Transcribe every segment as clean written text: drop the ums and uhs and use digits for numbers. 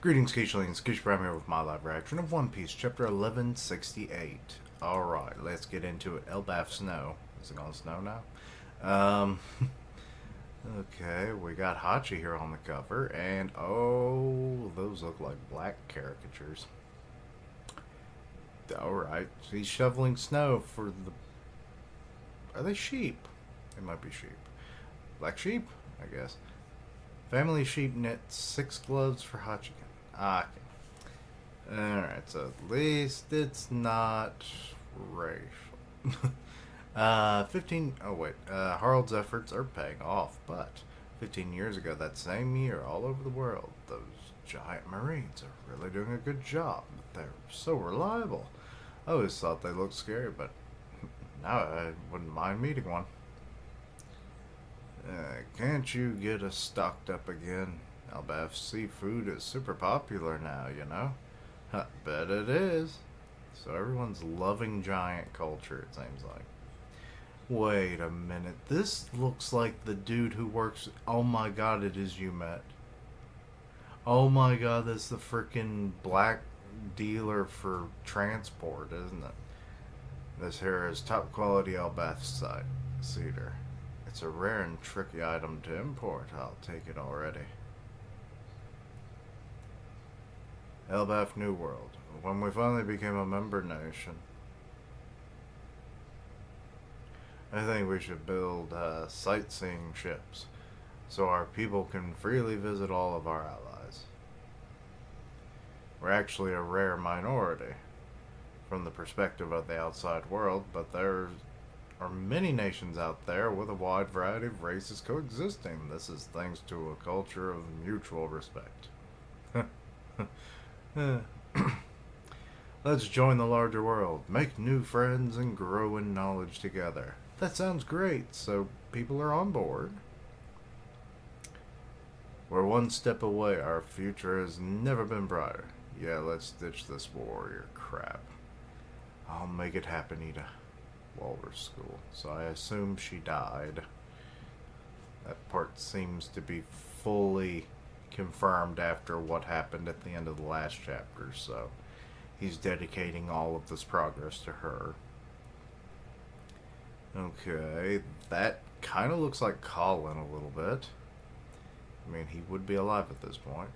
Greetings, Keishlings. Devilbrand here with my live reaction of One Piece, Chapter 1168. Alright, let's get into it. Elbaf Snow. Is it gonna snow now? Okay, we got Hachi here on the cover, and oh, those look like black caricatures. Alright, so he's shoveling snow for the... Are they sheep? They might be sheep. Black sheep, I guess. Family sheep knits 6 gloves for Hachiken. Ah, okay. Alright, so at least it's not racial. 15... Oh, wait. Harald's efforts are paying off, but 15 years ago, that same year, all over the world, those giant marines are really doing a good job. They're so reliable. I always thought they looked scary, but now I wouldn't mind meeting one. Can't you get us stocked up again? Elbaf seafood is super popular now, you know? I bet it is. So everyone's loving giant culture, it seems like. Wait a minute. This looks like the dude who works... Oh my god, it is you met. Oh my god, that's the freaking black dealer for transport, isn't it? This here is top quality Elbaf cedar. It's a rare and tricky item to import. I'll take it already. Elbaf New World. When we finally became a member nation, I think we should build sightseeing ships so our people can freely visit all of our allies. We're actually a rare minority from the perspective of the outside world, but there are many nations out there with a wide variety of races coexisting. This is thanks to a culture of mutual respect. Let's join the larger world, make new friends, and grow in knowledge together. That sounds great, so people are on board. We're one step away. Our future has never been brighter. Yeah, let's ditch this warrior crap. I'll make it happen, Ida. Walrus School. So I assume she died. That part seems to be fully confirmed after what happened at the end of the last chapter, so he's dedicating all of this progress to her. Okay, that kind of looks like Colin a little bit. I mean, he would be alive at this point.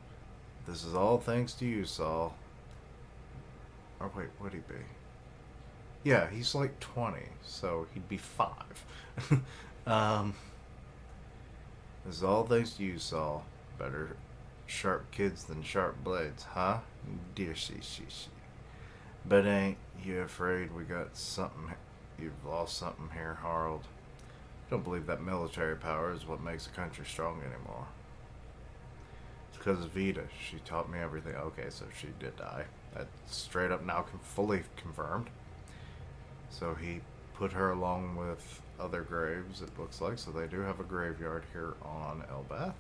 This is all thanks to you, Saul. Or wait, would he be? Yeah, he's like 20, so he'd be 5. This is all thanks to you, Saul. Better sharp kids than sharp blades, huh? Dear she. But ain't you afraid we got something? You've lost something here, Harald. Don't believe that military power is what makes a country strong anymore. It's because of Vita. She taught me everything. Okay, so she did die. That's straight up now fully confirmed. So he put her along with other graves, it looks like. So they do have a graveyard here on Elbaf.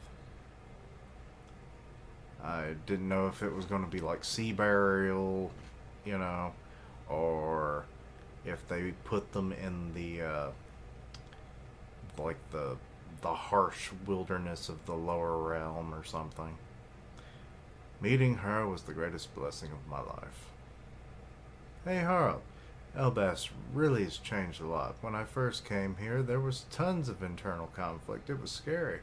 I didn't know if it was going to be like sea burial, you know, or if they put them in the, like the harsh wilderness of the lower realm or something. Meeting her was the greatest blessing of my life. Hey, Harald. Elbaf really has changed a lot. When I first came here, there was tons of internal conflict. It was scary.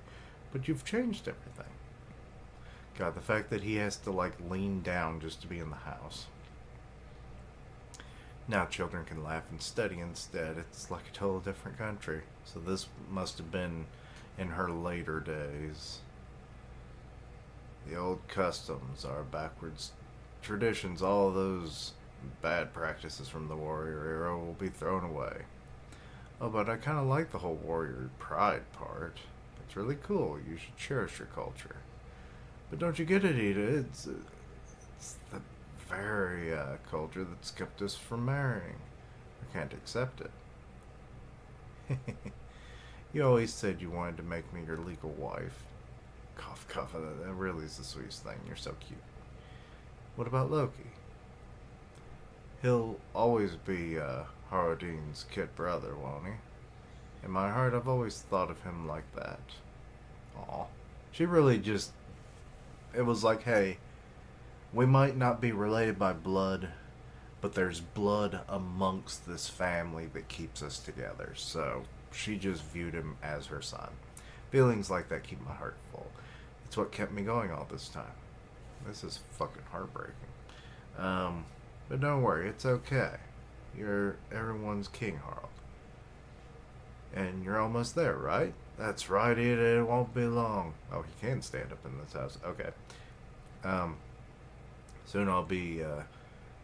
But you've changed everything. God, the fact that he has to, like, lean down just to be in the house. Now children can laugh and study instead. It's like a total different country. So this must have been in her later days. The old customs, our backwards traditions, all of those bad practices from the warrior era will be thrown away. Oh, but I kind of like the whole warrior pride part. It's really cool. You should cherish your culture. But don't you get it, Ida? It's the very culture that's kept us from marrying. I can't accept it. You always said you wanted to make me your legal wife. Cough, cough. That really is the sweetest thing. You're so cute. What about Loki? He'll always be Haradine's kid brother, won't he? In my heart, I've always thought of him like that. Aw. She really just... It was like, hey, We might not be related by blood, but there's blood amongst this family that keeps us together. So she just viewed him as her son. Feelings like that keep my heart full. It's what kept me going all this time. This is fucking heartbreaking. But don't worry, it's okay. You're everyone's king, Harald. And you're almost there, right? That's right, it won't be long. Oh, he can stand up in this house. Okay. Um, Soon I'll be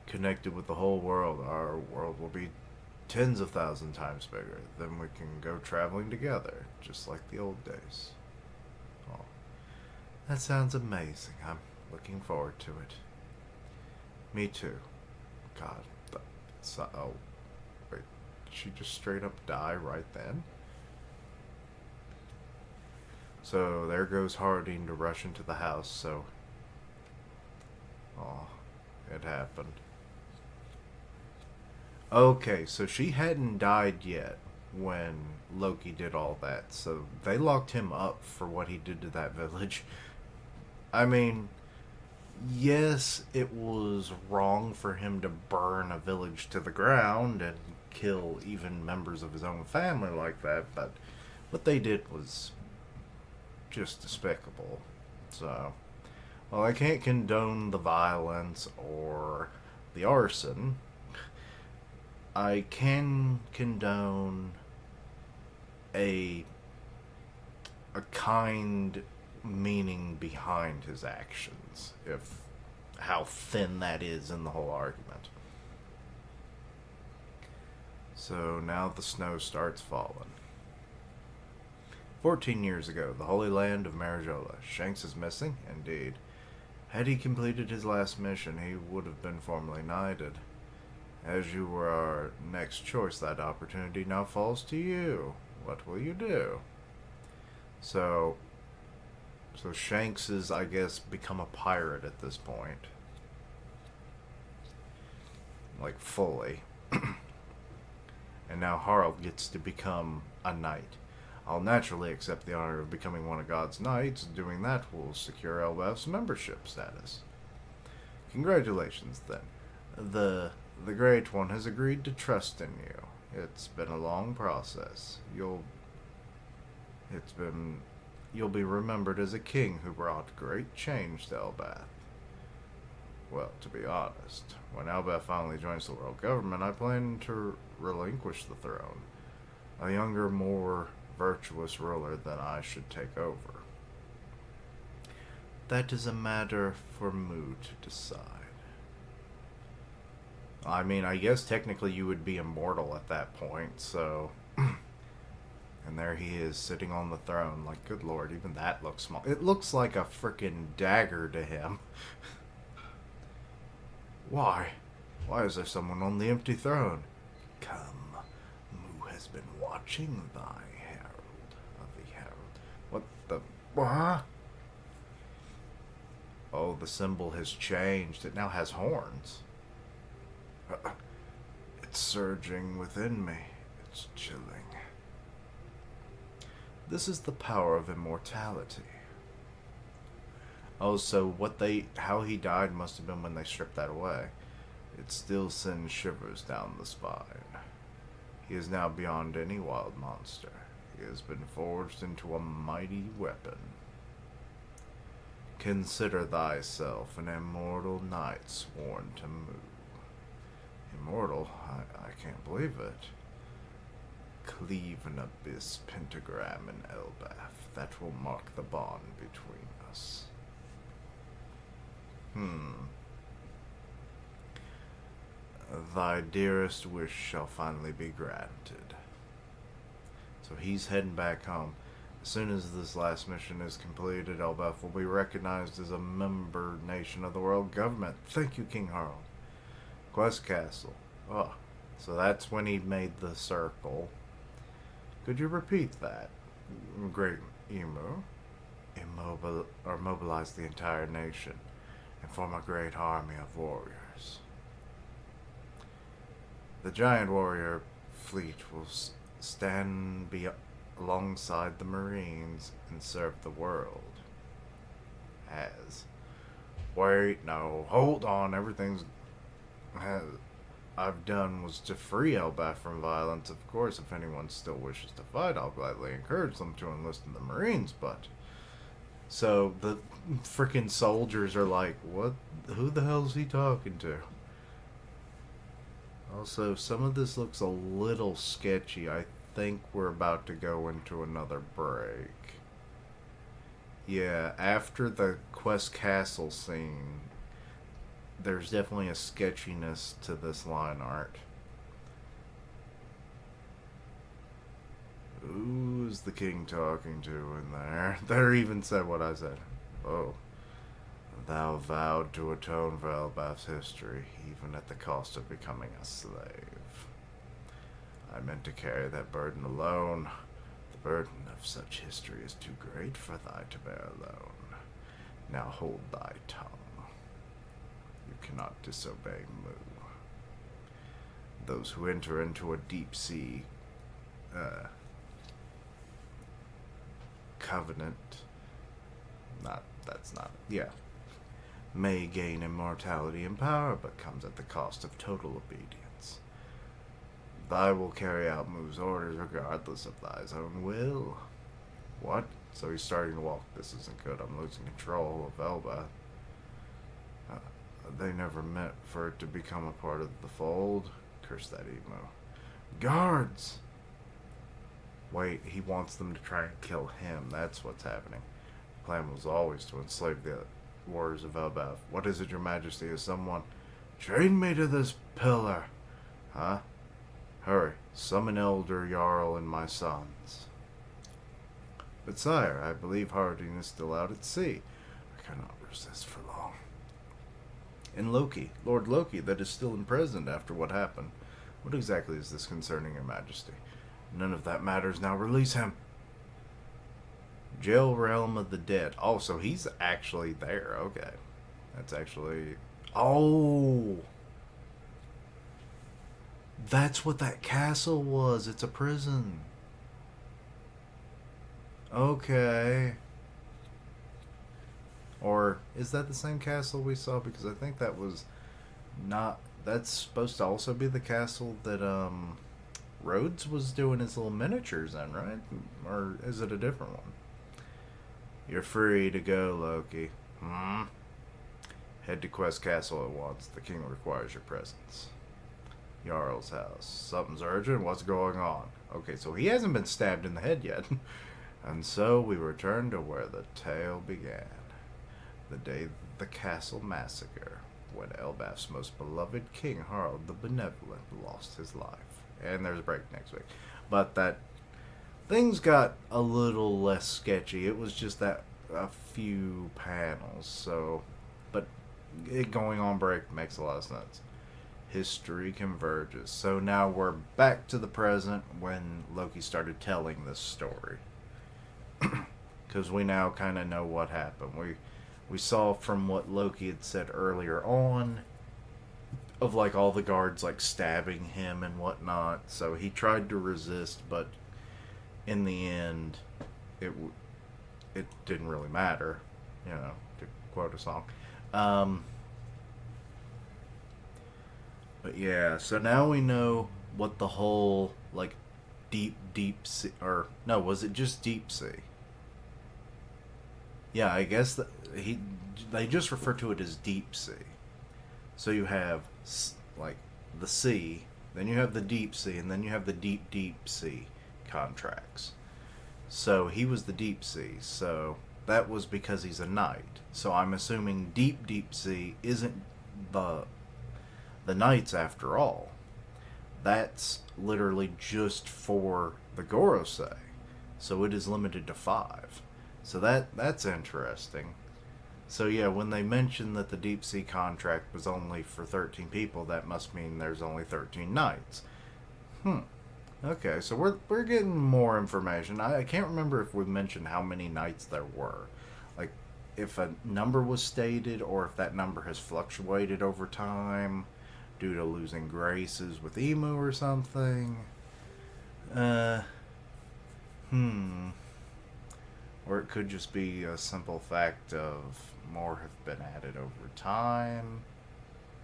connected with the whole world. Our world will be tens of thousand times bigger. Then we can go traveling together, just like the old days. Oh, that sounds amazing. I'm looking forward to it. Me too. God, oh, wait, did she just straight up die right then? So there goes Harding to rush into the house, so... Oh, it happened. Okay, so she hadn't died yet when Loki did all that, so they locked him up for what he did to that village. I mean, yes, it was wrong for him to burn a village to the ground and kill even members of his own family like that, but what they did was just despicable. So, well, I can't condone the violence or the arson. I can condone a kind meaning behind his actions, if how thin that is in the whole argument. So now the snow starts falling. 14 years ago, the Holy Land of Marijola. Shanks is missing, indeed. Had he completed his last mission, he would have been formally knighted. As you were our next choice, that opportunity now falls to you. What will you do? So Shanks is, I guess, become a pirate at this point. Like, fully. And now Harald gets to become a knight. I'll naturally accept the honor of becoming one of God's knights. Doing that will secure Elbaf's membership status. Congratulations, then. The Great One has agreed to trust in you. It's been a long process. You'll be remembered as a king who brought great change to Elbaf. Well, to be honest, when Elbaf finally joins the world government, I plan to relinquish the throne. A younger, more virtuous ruler than I should take over. That is a matter for Mu to decide. I mean, I guess technically you would be immortal at that point, so... And there he is, sitting on the throne. Like, good lord, even that looks small. It looks like a frickin' dagger to him. Why? Why is there someone on the empty throne? Come, Mu has been watching thy herald of the herald. What the... What? Oh, the symbol has changed. It now has horns. It's surging within me. It's chilling. This is the power of immortality. Oh, so how he died must have been when they stripped that away. It still sends shivers down the spine. He is now beyond any wild monster. He has been forged into a mighty weapon. Consider thyself an immortal knight sworn to Mu. Immortal? I can't believe it. Cleave an abyss pentagram in Elbaf. That will mark the bond between us. Thy dearest wish shall finally be granted. So he's heading back home. As soon as this last mission is completed, Elbaf will be recognized as a member nation of the world government. Thank you, King Harald. Quest Castle. Oh, so that's when he made the circle. Could you repeat that? Great Emu. Mobilize the entire nation and form a great army of warriors. The giant warrior fleet will stand alongside the Marines and serve the world as Wait, no, hold on. I've done was to free Elbaf from violence. Of course, if anyone still wishes to fight, I'll gladly encourage them to enlist in the Marines, but... So, the freaking soldiers are like, what? Who the hell is he talking to? Also, some of this looks a little sketchy. I think we're about to go into another break. Yeah, after the Quest Castle scene, there's definitely a sketchiness to this line art. Who's the king talking to in there? There even said what I said. Oh. Thou vowed to atone for Elbaf's history, even at the cost of becoming a slave. I meant to carry that burden alone. The burden of such history is too great for thy to bear alone. Now hold thy tongue. You cannot disobey Mu. Those who enter into a deep sea covenant, may gain immortality and power, but comes at the cost of total obedience. Thy will carry out Mu's orders regardless of thy own will. What? So he's starting to walk. This isn't good. I'm losing control of Elba. They never meant for it to become a part of the fold. Curse that emo. Guards! Wait, he wants them to try and kill him. That's what's happening. The plan was always to enslave the warriors of Elbaf. What is it, your majesty? Is someone... Chain me to this pillar! Huh? Hurry, summon Elder Jarl and my sons. But sire, I believe Harding is still out at sea. I cannot resist for long. And Loki, Lord Loki, that is still imprisoned after what happened. What exactly is this concerning your majesty? None of that matters now. Release him. Jail Realm of the Dead. Oh, so he's actually there. Okay. That's actually... Oh! That's what that castle was. It's a prison. Okay. Or is that the same castle we saw? Because I think that was not... That's supposed to also be the castle that Rhodes was doing his little miniatures in, right? Or is it a different one? You're free to go, Loki. Head to Quest Castle at once. The king requires your presence. Jarl's house. Something's urgent. What's going on? Okay, so he hasn't been stabbed in the head yet. And so we return to where the tale began. The day of the castle massacre, when Elbaf's most beloved king, Harald the Benevolent, lost his life. And there's a break next week. But that... Things got a little less sketchy. It was just that a few panels, so... But it going on break makes a lot of sense. History converges. So now we're back to the present when Loki started telling this story. Because we now kind of know what happened. We saw from what Loki had said earlier on of like all the guards like stabbing him and whatnot. So he tried to resist, but in the end, it didn't really matter, you know, to quote a song. But yeah, so now we know what the whole like deep sea, or no, was it just deep sea? Yeah, I guess that they just refer to it as deep sea. So you have like the sea, then you have the deep sea, and then you have the deep sea contracts. So he was the deep sea, so that was because he's a knight. So I'm assuming deep sea isn't the knights after all. That's literally just for the Gorosei. So it is limited to 5. So that's interesting. So yeah, when they mentioned that the deep sea contract was only for 13 people, that must mean there's only 13 knights. Okay, so we're getting more information. I can't remember if we mentioned how many knights there were. Like, if a number was stated, or if that number has fluctuated over time due to losing graces with Emu or something. Or it could just be a simple fact of more have been added over time.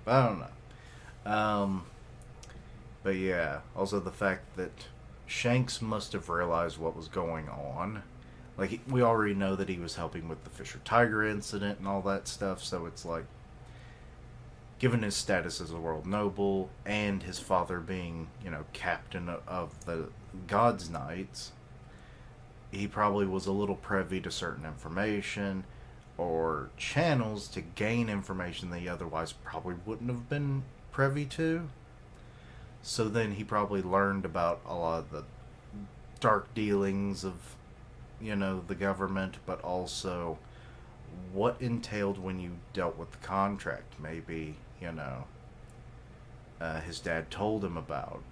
But I don't know. But yeah, also the fact that Shanks must have realized what was going on. Like, we already know that he was helping with the Fisher Tiger incident and all that stuff, so it's like, given his status as a world noble and his father being, captain of the God's Knights, he probably was a little privy to certain information or channels to gain information that he otherwise probably wouldn't have been privy to. So then he probably learned about a lot of the dark dealings of, the government, but also what entailed when you dealt with the contract. Maybe, his dad told him about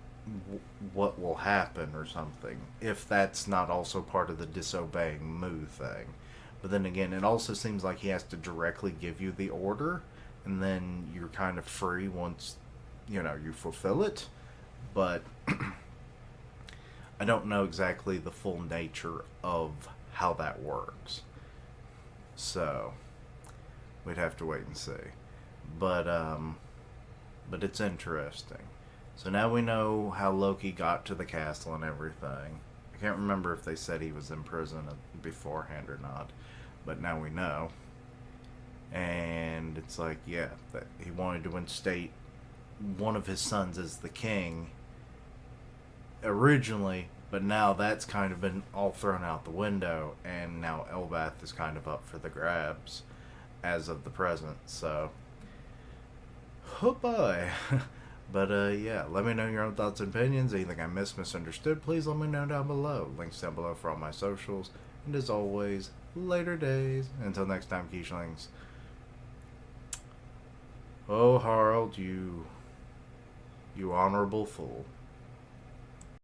what will happen or something, if that's not also part of the disobeying Mu thing. But then again, it also seems like he has to directly give you the order, and then you're kind of free once, you fulfill it. But I don't know exactly the full nature of how that works. So we'd have to wait and see. But it's interesting. So now we know how Loki got to the castle and everything. I can't remember if they said he was in prison beforehand or not, but now we know. And it's like, yeah, that he wanted to instate one of his sons as the king originally, but now that's kind of been all thrown out the window, and now Elbath is kind of up for the grabs as of the present. So, oh boy. But yeah, let me know your own thoughts and opinions. Anything I misunderstood, please let me know down below. Links down below for all my socials. And as always, later days. Until next time, Quiche-lings. Oh, Harold, you honorable fool.